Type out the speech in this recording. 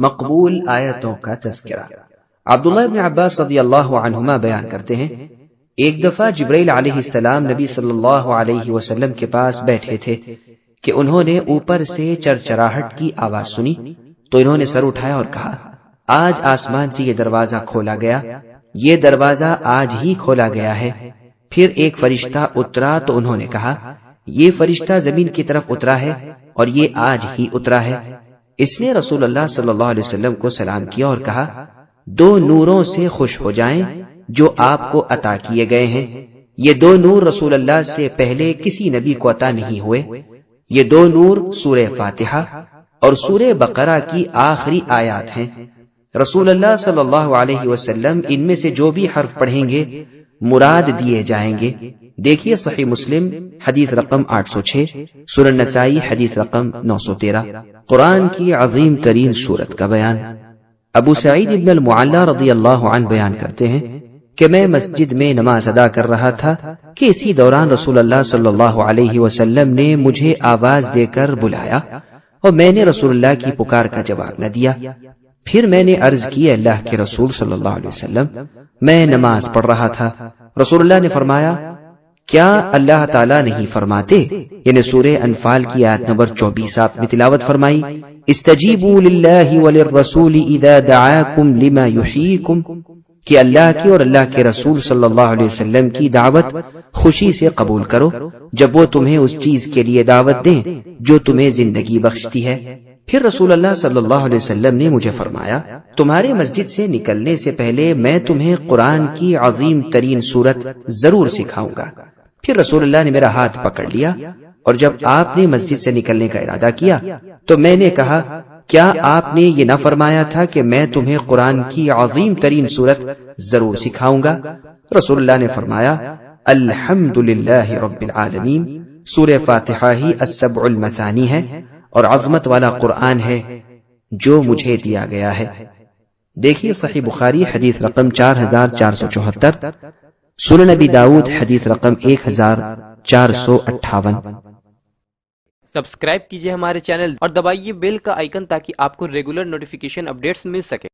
مقبول آیتوں کا تذکرہ۔ عبداللہ بن عباس رضی اللہ عنہما بیان کرتے ہیں، ایک دفعہ جبرائیل علیہ السلام نبی صلی اللہ علیہ وسلم کے پاس بیٹھے تھے کہ انہوں نے اوپر سے چرچراہٹ کی آواز سنی تو انہوں نے سر اٹھایا اور کہا، آج آسمان سے یہ دروازہ کھولا گیا، یہ دروازہ آج ہی کھولا گیا ہے۔ پھر ایک فرشتہ اترا تو انہوں نے کہا، یہ فرشتہ زمین کی طرف اترا ہے اور یہ آج ہی اترا ہے۔ اس نے رسول اللہ صلی اللہ علیہ وسلم کو سلام کیا اور کہا، دو نوروں سے خوش ہو جائیں جو آپ کو عطا کیے گئے ہیں۔ یہ دو نور رسول اللہ سے پہلے کسی نبی کو عطا نہیں ہوئے۔ یہ دو نور سورہ فاتحہ اور سورہ بقرہ کی آخری آیات ہیں۔ رسول اللہ صلی اللہ علیہ وسلم ان میں سے جو بھی حرف پڑھیں گے مراد دیے جائیں گے۔ دیکھیے صحیح مسلم حدیث رقم 806، سنن نسائی حدیث رقم 913۔ قرآن کی عظیم ترین سورت کا بیان۔ ابو سعید ابن المعلی رضی اللہ عنہ بیان کرتے ہیں کہ میں مسجد میں نماز ادا کر رہا تھا کہ اسی دوران رسول اللہ صلی اللہ علیہ وسلم نے مجھے آواز دے کر بلایا اور میں نے رسول اللہ کی پکار کا جواب نہ دیا۔ پھر میں نے عرض کی، اللہ کے رسول صلی اللہ علیہ وسلم، میں نماز پڑھ رہا تھا۔ رسول اللہ نے فرمایا، کیا اللہ تعالیٰ نہیں فرماتے، یعنی سورہ انفال کی آیت نمبر 24 آپ نے تلاوت فرمائی، استجیبوا للہ وللرسول اذا دعاکم لما یحییکم، کہ اللہ کی اور اللہ کے رسول صلی اللہ علیہ وسلم کی دعوت خوشی سے قبول کرو جب وہ تمہیں اس چیز کے لیے دعوت دیں جو تمہیں زندگی بخشتی ہے۔ پھر رسول اللہ صلی اللہ علیہ وسلم نے مجھے فرمایا، تمہارے مسجد سے نکلنے سے پہلے میں تمہیں قرآن کی عظیم ترین سورت ضرور سکھاؤں گا۔ پھر رسول اللہ نے میرا ہاتھ پکڑ لیا اور جب آپ نے مسجد سے نکلنے کا ارادہ کیا تو میں نے کہا، کیا آپ نے یہ نہ فرمایا تھا کہ میں تمہیں قرآن کی عظیم ترین سورت ضرور سکھاؤں گا؟ رسول اللہ نے فرمایا، الحمدللہ رب العالمین، سورہ فاتحہ ہی السبع المثانی ہے اور عظمت والا قرآن ہے جو مجھے دیا گیا ہے۔ دیکھیے صحیح بخاری حدیث رقم 4474، سنن نبی داؤد حدیث رقم 1458۔ سبسکرائب کیجئے ہمارے چینل اور دبائیے بیل کا آئیکن تاکہ آپ کو ریگولر نوٹیفیکیشن اپڈیٹس مل سکے۔